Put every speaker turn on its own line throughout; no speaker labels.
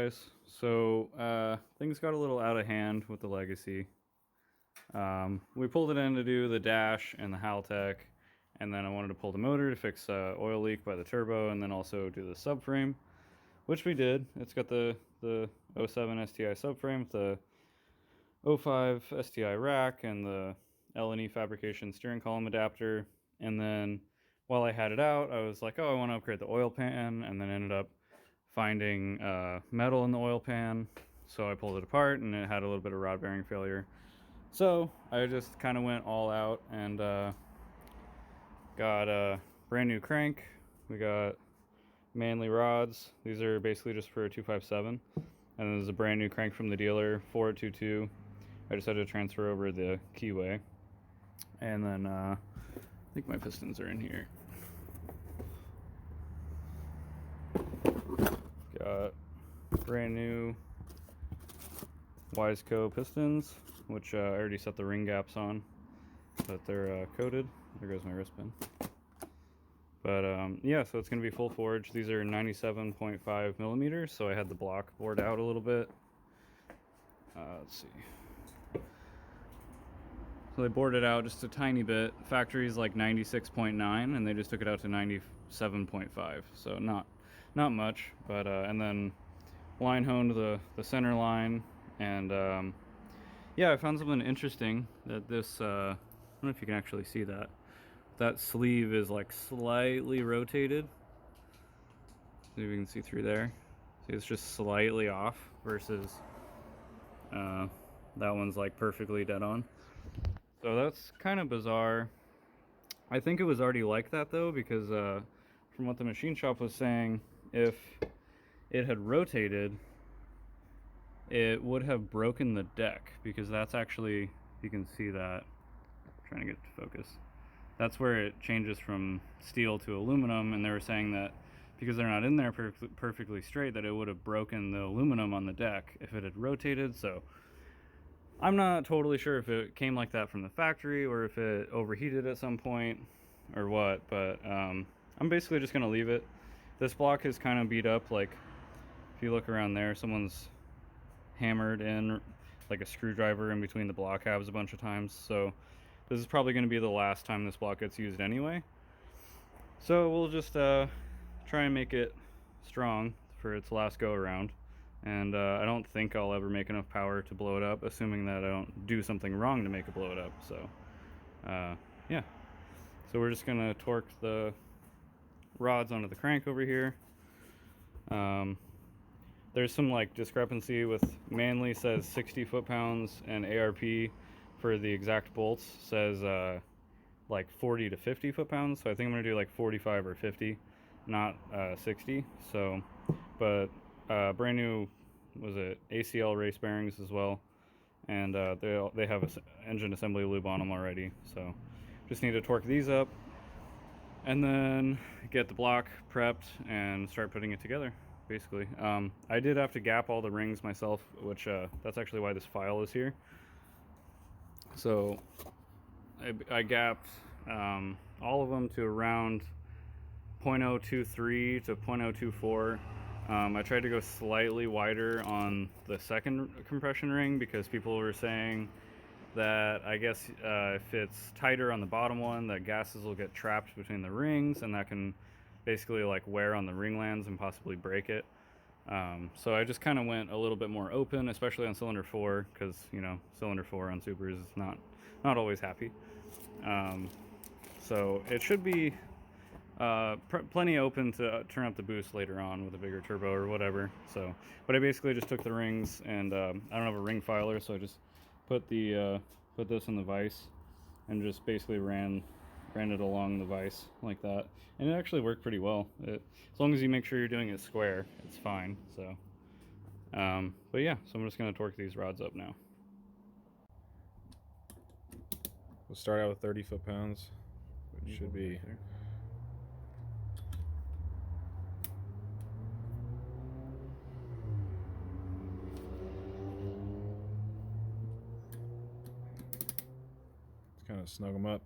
guys. So things got a little out of hand with the Legacy. We pulled it in to do the dash and the Haltech, and then I wanted to pull the motor to fix oil leak by the turbo, and then also do the subframe, which we did. It's got the 07 STI subframe, the 05 STI rack, and the L&E fabrication steering column adapter. And then while I had it out, I was like, oh, I want to upgrade the oil pan, and then ended up finding metal in the oil pan. So I pulled it apart, and it had a little bit of rod bearing failure. So I just kind of went all out and got a brand new crank. We got Manly rods. These are basically just for a 257. And then there's a brand new crank from the dealer, 422. I just had to transfer over the keyway. And then I think my pistons are in here. Got brand new Wiseco pistons, which I already set the ring gaps on, but they're coated. There goes my wristband. But yeah, so it's going to be full forge. These are 97.5 millimeters, so I had the block bored out a little bit. Let's see. So they bored it out just a tiny bit. Factory's like 96.9, and they just took it out to 97.5. So not much, but and then line honed the center line, and yeah, I found something interesting that this I don't know if you can actually see that. That sleeve is like slightly rotated. See if you can see through there. See, it's just slightly off versus that one's like perfectly dead on. So that's kind of bizarre. I think it was already like that though, because from what the machine shop was saying, if it had rotated, it would have broken the deck, because that's actually, you can see that. I'm trying to get it to focus. That's where it changes from steel to aluminum, and they were saying that because they're not in there perfectly straight, that it would have broken the aluminum on the deck if it had rotated. So I'm not totally sure if it came like that from the factory or if it overheated at some point or what, but I'm basically just going to leave it. This block is kind of beat up. Like, if you look around there, someone's hammered in like a screwdriver in between the block halves a bunch of times. So this is probably going to be the last time this block gets used anyway. So we'll just try and make it strong for its last go around. And I don't think I'll ever make enough power to blow it up, assuming that I don't do something wrong to make it blow it up. So yeah, so we're just gonna torque the rods onto the crank over here. There's some like discrepancy with Manly says 60 foot-pounds, and ARP for the exact bolts says like 40 to 50 foot-pounds. So I think I'm gonna do like 45 or 50, not 60. So, but brand new, was it ACL race bearings as well, and they have an engine assembly lube on them already. So just need to torque these up and then get the block prepped and start putting it together, basically. I did have to gap all the rings myself, which that's actually why this file is here. So I gapped all of them to around 0.023 to 0.024. I tried to go slightly wider on the second compression ring, because people were saying that I guess if it's tighter on the bottom one, that gases will get trapped between the rings, and that can basically like wear on the ring lands and possibly break it. So I just kind of went a little bit more open, especially on cylinder 4, because you know, cylinder 4 on Supers is not always happy. So it should be plenty open to turn up the boost later on with a bigger turbo or whatever. So, but I basically just took the rings, and I don't have a ring filer, so I just put this in the vise and just basically ran it along the vise like that, and it actually worked pretty well. As long as you make sure you're doing it square, it's fine. So but yeah, so I'm just going to torque these rods up now.
We'll start out with 30 foot-pounds, which should be
there.
Let's kind of snug them up.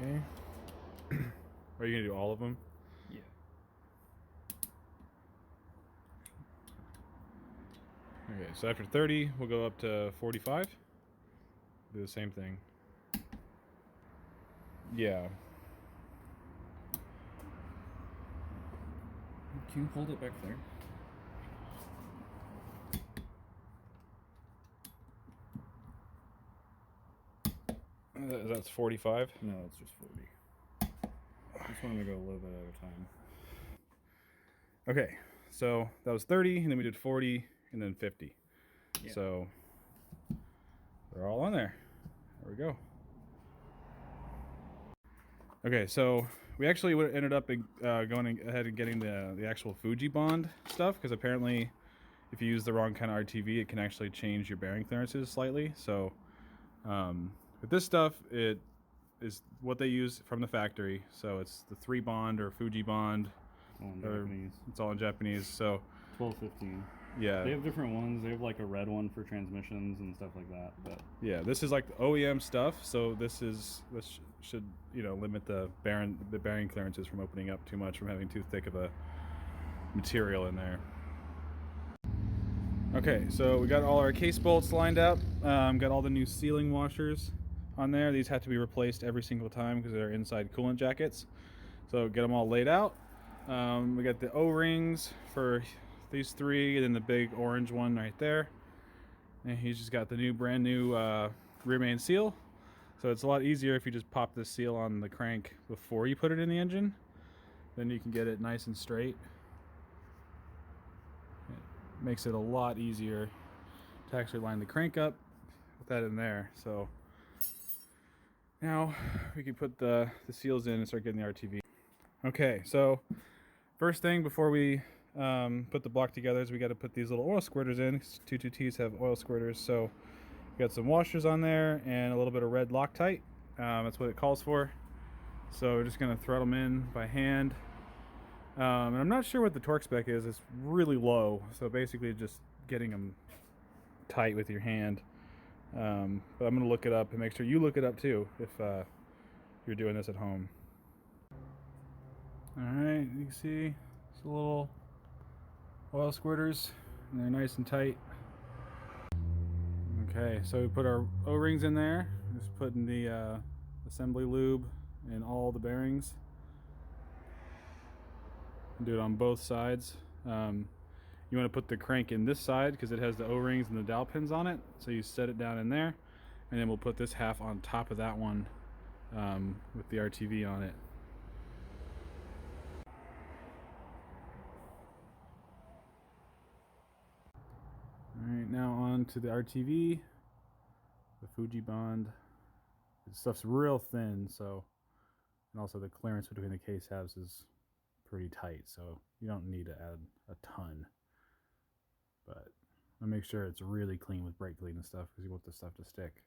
Okay. Are you gonna do all of them?
Yeah.
Okay, so after 30, we'll go up to 45. Do the same thing. Yeah.
Can you hold it back there?
That's 45.
No, it's just 40. Just wanted to go a little bit at a time.
Okay, so that was 30, and then we did 40, and then 50. Yeah. So they're all on there. There we go. Okay, so we actually ended up going ahead and getting the actual Fuji bond stuff, because apparently if you use the wrong kind of RTV, it can actually change your bearing clearances slightly. So with this stuff, it is what they use from the factory. So it's the 3 bond or Fuji bond.
All in Japanese.
It's all in Japanese. So
1215.
Yeah.
They have different ones. They have like a red one for transmissions and stuff like that. But
yeah, this is like the OEM stuff. So this should limit the bearing clearances from opening up too much, from having too thick of a material in there. Okay, so we got all our case bolts lined up. Got all the new sealing washers on there. These have to be replaced every single time because they're inside coolant jackets. So get them all laid out. We got the O-rings for these 3, and then the big orange one right there. And he's just got the brand new rear main seal. So it's a lot easier if you just pop this seal on the crank before you put it in the engine. Then you can get it nice and straight. It makes it a lot easier to actually line the crank up with that in there. So now we can put the seals in and start getting the RTV. Okay, so first thing before we put the block together is we got to put these little oil squirters in. 22Ts have oil squirters, so we got some washers on there and a little bit of red Loctite. That's what it calls for. So we're just going to throttle them in by hand. And I'm not sure what the torque spec is. It's really low, so basically just getting them tight with your hand. But I'm going to look it up and make sure you look it up too if you're doing this at home. Alright, you can see it's a little oil squirters, and they're nice and tight. Okay, so we put our O-rings in there. Just putting the assembly lube in all the bearings. Do it on both sides. You want to put the crank in this side because it has the O-rings and the dowel pins on it. So you set it down in there, and then we'll put this half on top of that one with the RTV on it. Alright, now on to the RTV, the Fuji bond. This stuff's real thin, so, and also the clearance between the case halves is pretty tight, so you don't need to add a ton. But I'll make sure it's really clean with brake clean and stuff because you want the stuff to stick.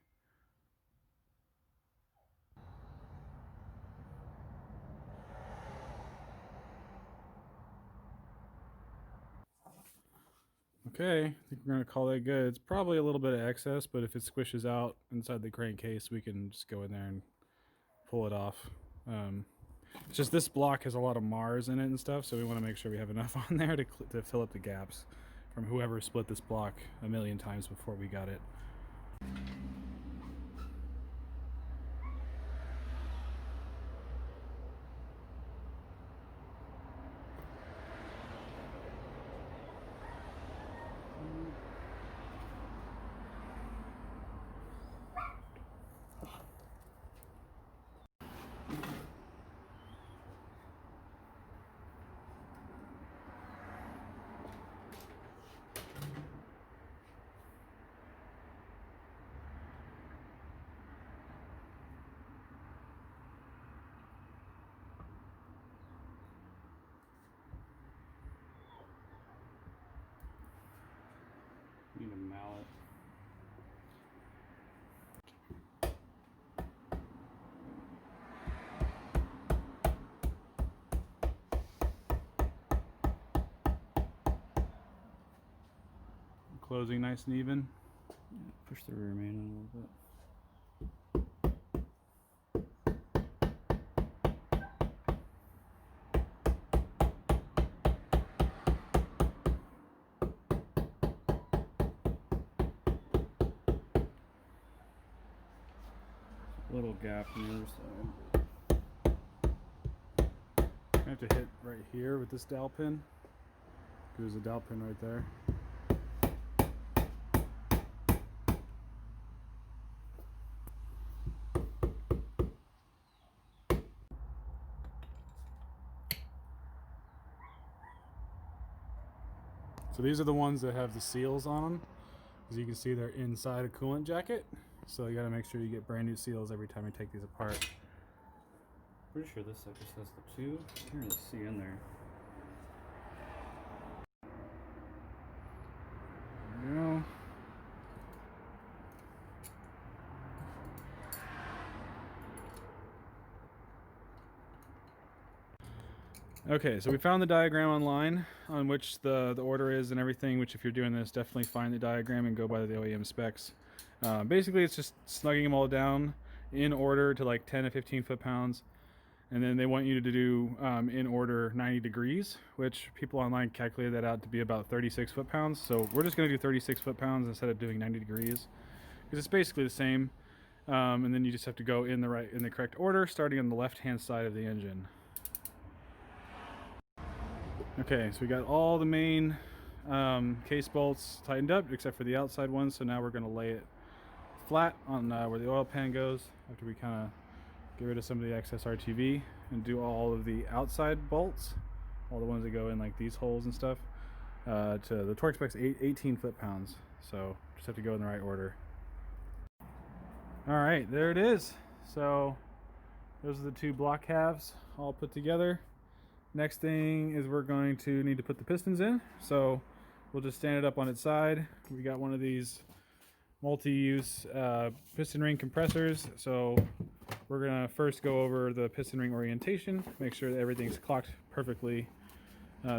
Okay, I think we're going to call that good. It's probably a little bit of excess, but if it squishes out inside the crankcase, we can just go in there and pull it off. It's just this block has a lot of Mars in it and stuff, so we want to make sure we have enough on there to fill up the gaps from whoever split this block a million times before we got it.
need a mallet.
Closing nice and even.
Yeah, push the rear main in a little bit. gap on the other side.
I have to hit right here with this dowel pin. There's a dowel pin right there. So these are the ones that have the seals on them. As you can see, they're inside a coolant jacket. So you gotta make sure you get brand new seals every time you take these apart.
Pretty sure this side just has the 2. I can't really see in there.
There you go. Okay, so we found the diagram online on which the order is and everything, which if you're doing this, definitely find the diagram and go by the OEM specs. Basically, it's just snugging them all down in order to like 10 to 15 foot-pounds. And then they want you to do in order 90 degrees, which people online calculated that out to be about 36 foot-pounds. So we're just going to do 36 foot-pounds instead of doing 90 degrees, because it's basically the same. And then you just have to go in the correct order, starting on the left-hand side of the engine. Okay, so we got all the main case bolts tightened up except for the outside ones. So now we're going to lay it flat on where the oil pan goes after we kind of get rid of some of the excess RTV and do all of the outside bolts, all the ones that go in like these holes and stuff. To the torque spec's 18 foot-pounds, so just have to go in the right order. All right, there it is. So those are the 2 block halves all put together. Next thing is we're going to need to put the pistons in. So we'll just stand it up on its side. We got one of these multi-use piston ring compressors. So we're gonna first go over the piston ring orientation, make sure that everything's clocked perfectly.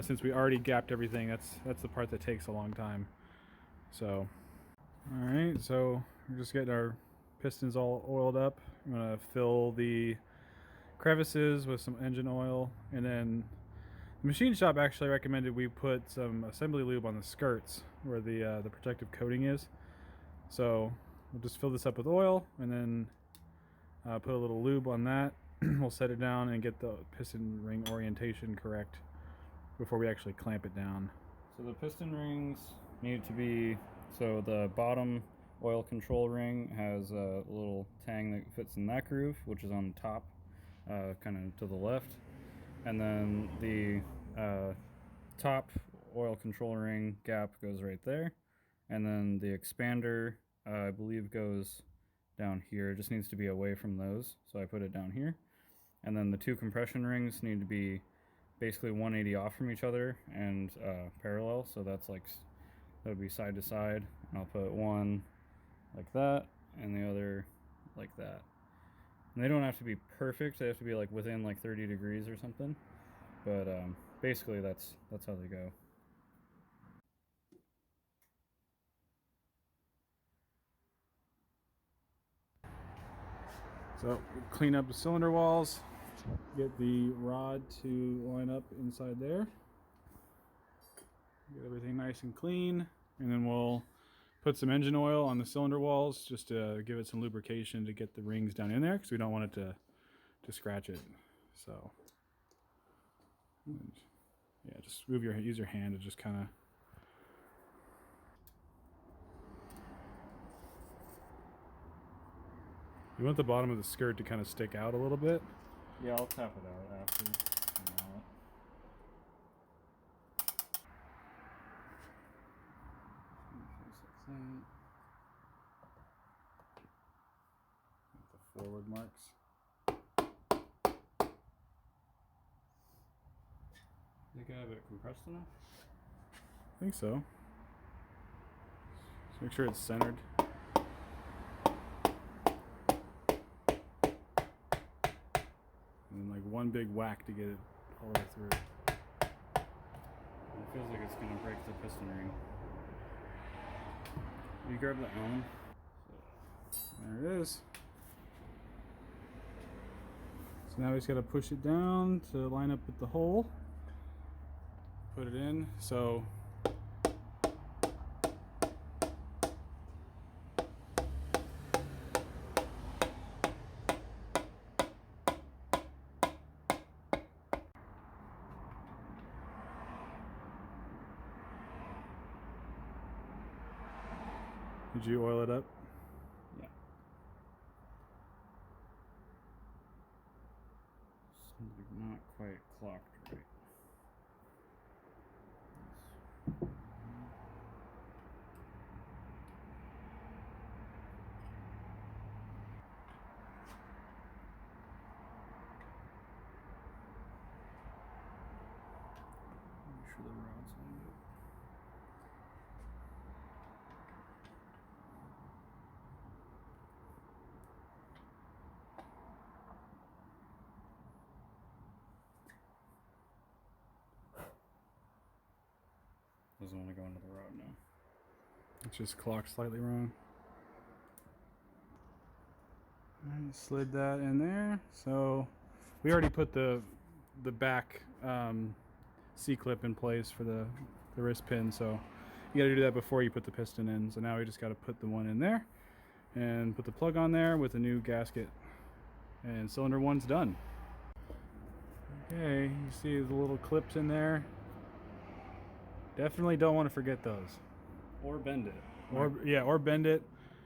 Since we already gapped everything, that's the part that takes a long time. So, all right, so we're just getting our pistons all oiled up. I'm gonna fill the crevices with some engine oil, and then the machine shop actually recommended we put some assembly lube on the skirts where the protective coating is. So we'll just fill this up with oil and then put a little lube on that. We'll set it down and get the piston ring orientation correct before we actually clamp it down.
So the piston rings need to be, so the bottom oil control ring has a little tang that fits in that groove, which is on the top, kind of to the left. And then the top oil control ring gap goes right there. And then the expander, I believe, goes down here. It just needs to be away from those, so I put it down here. And then the 2 compression rings need to be basically 180 off from each other and parallel, so that's like, that would be side to side. And I'll put one like that and the other like that. And they don't have to be perfect, they have to be like within like 30 degrees or something, but basically that's how they go.
So clean up the cylinder walls, get the rod to line up inside there, get everything nice and clean, and then we'll put some engine oil on the cylinder walls just to give it some lubrication to get the rings down in there, because we don't want it to scratch it. So yeah, just use your hand to just kind of. You want the bottom of the skirt to kind of stick out a little bit.
Yeah, I'll tap it out after.
The forward marks.
Think I have it compressed enough?
I think so. Just make sure it's centered. And then like one big whack to get it all the way through.
It feels like it's gonna break the piston ring. You grab the Allen.
There it is. So now we just gotta push it down to line up with the hole. Put it in. So Did you oil it up?
Yeah. Something not quite clocked right. Make sure the rod's lined up. Doesn't want to go into the rod now.
It's just clocked slightly wrong. I slid that in there. So we already put the back C-clip in place for the wrist pin. So you got to do that before you put the piston in. So now we just got to put the one in there and put the plug on there with a new gasket. And cylinder one's done. Okay, you see the little clips in there. Definitely don't want to forget those.
Or bend it.
Or bend it.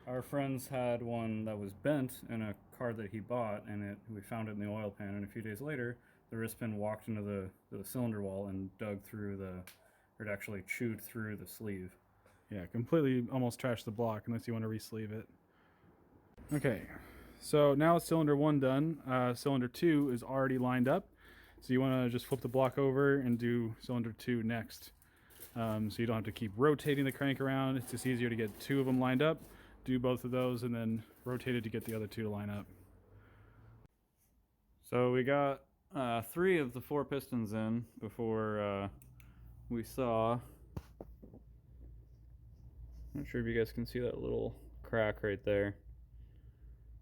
Our friends had one that was bent in a car that he bought, and we found it in the oil pan. And a few days later, the wrist pin walked into the cylinder wall and dug through or it actually chewed through the sleeve.
Yeah, completely almost trashed the block unless you want to re-sleeve it. Okay, so now it's cylinder one done. Cylinder two is already lined up. So you want to just flip the block over and do cylinder two next. So you don't have to keep rotating the crank around. It's just easier to get two of them lined up. Do both of those and then rotate it to get the other two to line up.
So we got 3 of the 4 pistons in before we saw. Not sure if you guys can see that little crack right there.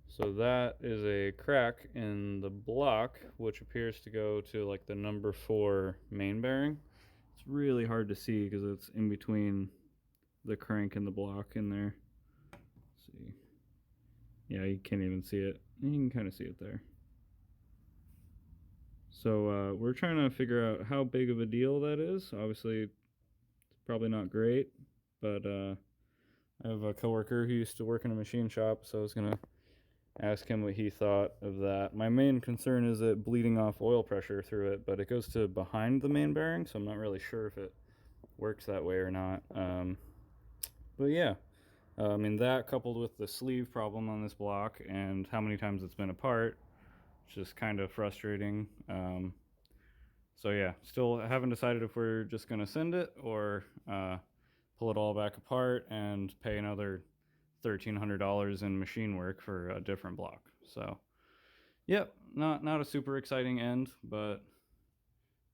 So that is a crack in the block, which appears to go to like the number 4 main bearing. It's really hard to see because it's in between the crank and the block in there. Let's see. Yeah, you can't even see it. You can kind of see it there. So we're trying to figure out how big of a deal that is. Obviously, it's probably not great, but I have a coworker who used to work in a machine shop, so I was gonna ask him what he thought of that. My main concern is it bleeding off oil pressure through it, but it goes to behind the main bearing, so I'm not really sure if it works that way or not. But yeah, I mean, that coupled with the sleeve problem on this block and how many times it's been apart, it's just kind of frustrating. So yeah, still haven't decided if we're just gonna send it or pull it all back apart and pay another $1,300 in machine work for a different block. So yep, not a super exciting end, but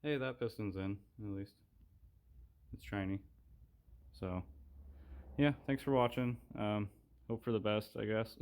hey, that piston's in at least. It's shiny. So yeah, thanks for watching. Hope for the best, I guess.